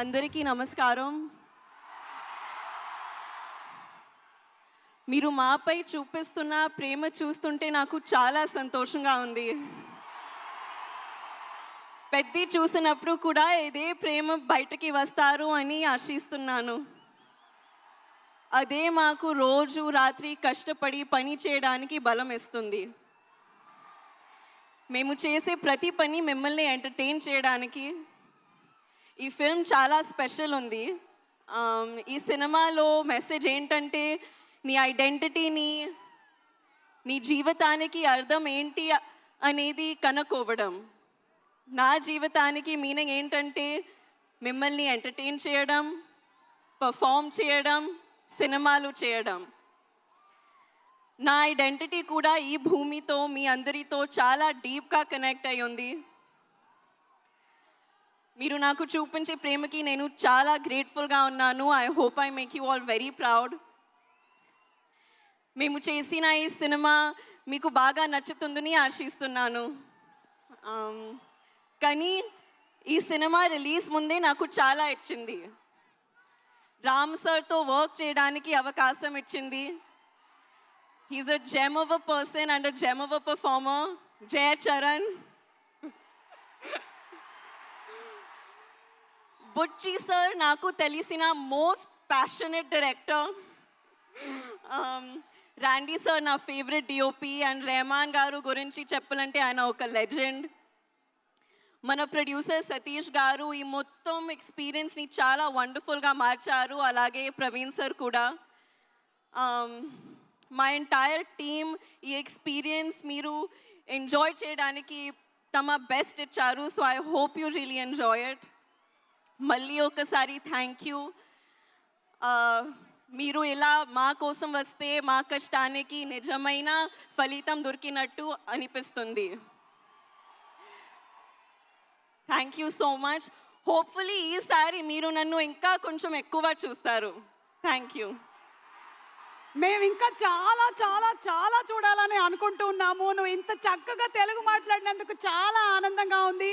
అందరికీ నమస్కారం. మీరు మాపై చూపిస్తున్న ప్రేమ చూస్తుంటే నాకు చాలా సంతోషంగా ఉంది. పెద్ది చూసినప్పుడు కూడా ఇదే ప్రేమ బయటకి వస్తారు అని ఆశిస్తున్నాను. అదే మాకు రోజు రాత్రి కష్టపడి పని చేయడానికి బలం ఇస్తుంది. మేము చేసే ప్రతి పని మిమ్మల్ని ఎంటర్టైన్ చేయడానికి. ఈ ఫిల్మ్ చాలా స్పెషల్ ఉంది. ఈ సినిమాలో మెసేజ్ ఏంటంటే నీ ఐడెంటిటీని, నీ జీవితానికి అర్థం ఏంటి అనేది కనుక్కోవడం. నా జీవితానికి మీనింగ్ ఏంటంటే మిమ్మల్ని ఎంటర్టైన్ చేయడం, పర్ఫామ్ చేయడం, సినిమాలు చేయడం. నా ఐడెంటిటీ కూడా ఈ భూమితో, మీ అందరితో చాలా డీప్గా కనెక్ట్ అయి ఉంది. మీరు నాకు చూపించే ప్రేమకి నేను చాలా గ్రేట్ఫుల్గా ఉన్నాను. I hope I make you all very proud. మేము చేసిన ఈ సినిమా మీకు బాగా నచ్చుతుందని ఆశిస్తున్నాను. కానీ ఈ సినిమా రిలీజ్ ముందే నాకు చాలా ఇచ్చింది. రామ్ సార్తో వర్క్ చేయడానికి అవకాశం ఇచ్చింది. He's a gem of a person and a gem of a performer. Jaya Charan. Buchchi sir నాకు తెలిసిన most passionate director. Randy sir నా ఫేవరెట్ డిఓపి. అండ్ రెహమాన్ గారు గురించి చెప్పాలంటే ఆయన ఒక లెజెండ్. మన ప్రొడ్యూసర్ సతీష్ గారు ఈ మొత్తం ఎక్స్పీరియన్స్ని చాలా వండర్ఫుల్గా మార్చారు. అలాగే ప్రవీణ్ సార్ కూడా. మా ఎంటైర్ టీమ్ ఈ ఎక్స్పీరియన్స్ మీరు ఎంజాయ్ చేయడానికి తమ బెస్ట్ ఇచ్చారు. So I hope you really enjoy it. మళ్ళీ ఒకసారి థ్యాంక్ యూ. మీరు ఇలా మా కోసం వస్తే మా కష్టానికి నిజమైన ఫలితం దొరికినట్టు అనిపిస్తుంది. Thank you so much. Hopefully ఈసారి మీరు నన్ను ఇంకా కొంచెం ఎక్కువ చూస్తారు. Thank you. మేము ఇంకా చాలా చాలా చాలా చూడాలని అనుకుంటూ ఉన్నాము. నువ్వు ఇంత చక్కగా తెలుగు మాట్లాడినందుకు చాలా ఆనందంగా ఉంది.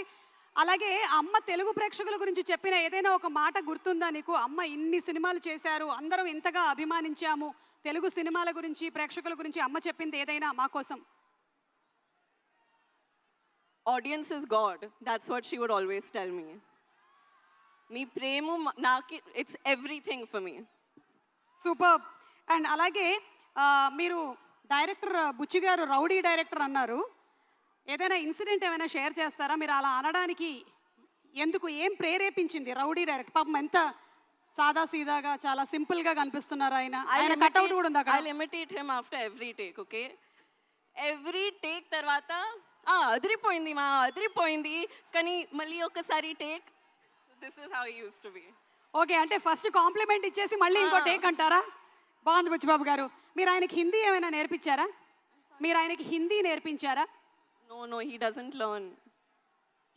అలాగే అమ్మ తెలుగు ప్రేక్షకుల గురించి చెప్పిన ఏదైనా ఒక మాట గుర్తుందా నీకు? అమ్మ ఇన్ని సినిమాలు చేశారు, అందరం ఇంతగా అభిమానించాము, తెలుగు సినిమాల గురించి, ప్రేక్షకుల గురించి అమ్మ చెప్పింది ఏదైనా మా కోసం? Audience is God. That's what she would always tell me. మీ ప్రేమ నాకు it's everything for me. Super. And అలాగే మీరు డైరెక్టర్ బుచ్చి గారు రౌడీ డైరెక్టర్ అన్నారు. ఏదైనా ఇన్సిడెంట్ ఏమైనా షేర్ చేస్తారా? మీరు అలా అనడానికి ఎందుకు, ఏం ప్రేరేపించింది? రౌడీ డైరెక్టర్ పాపం ఎంత సాదా సీదాగా చాలా సింపుల్గా కనిపిస్తున్నారు ఆయన. ఆయన కట్అవుట్ కూడా ఉంది అక్కడ. I imitate him after every take. Okay, every take తర్వాత అదిరిపోయింది కానీ మళ్ళీ ఒకసారి take. This is how he used to be. Okay, అంటే ఫస్ట్ కాంప్లిమెంట్ ఇచ్చేసి మళ్ళీ ఇంకో టేక్ అంటారా? బాగుంది బుచ్చిబాబు గారు. మీరు ఆయనకి హిందీ ఏమైనా నేర్పించారా? మీరు ఆయనకి హిందీ నేర్పించారా? No, he doesn't learn.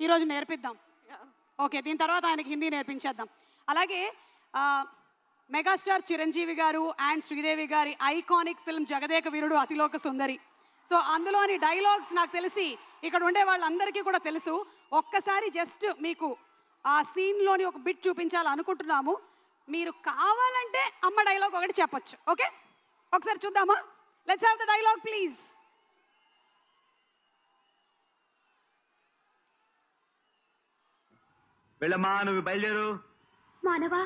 ఈరోజు నేర్పిద్దాం. ఓకే, దీని తర్వాత ఆయనకి హిందీ నేర్పించేద్దాం. అలాగే మెగాస్టార్ చిరంజీవి గారు అండ్ శ్రీదేవి గారి iconic film Jagadeka Veerudu Athiloka Sundari. So అందులోని డైలాగ్స్ నాకు తెలిసి ఇక్కడ ఉండే వాళ్ళందరికీ కూడా తెలుసు. ఒక్కసారి జస్ట్ మీకు ఆ సీన్లోని ఒక బిట్ చూపించాలనుకుంటున్నాము. మీరు కావాలంటే అమ్మ డైలాగ్ ఒకటి చెప్పచ్చు. ఓకే, ఒకసారి చూద్దామా? Let's have the dialogue please. వెళ్ళమ్మా, నువ్వు బయలుదేరు. మానవా,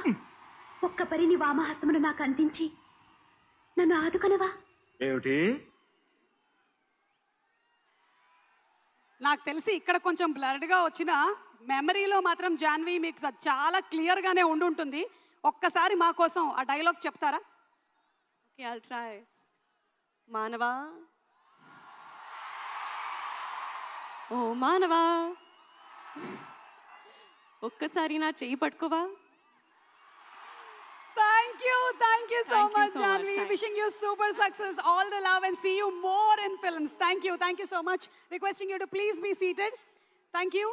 ఒక్క పరి నీ వామహస్తమును నాకు అందించి నన్ను ఆదుకొనవా? ఏమిటి? నాకు తెలిసి ఇక్కడ కొంచెం బ్లర్డ్గా వచ్చిన మెమరీలో మాత్రం జాన్వి మీకు చాలా క్లియర్గానే ఉండుంటుంది. ఒక్కసారి మా కోసం ఆ డైలాగ్ చెప్తారా? Okay, I'll try. మానవా, ఓ మానవా, ఒక్కసారి నా చెయ్యి పట్టుకోవా? Thank you so much, Janvi. Thank Wishing you super success, all the love, and see you more in films. Thank you so much. Requesting you to please be seated. Thank you.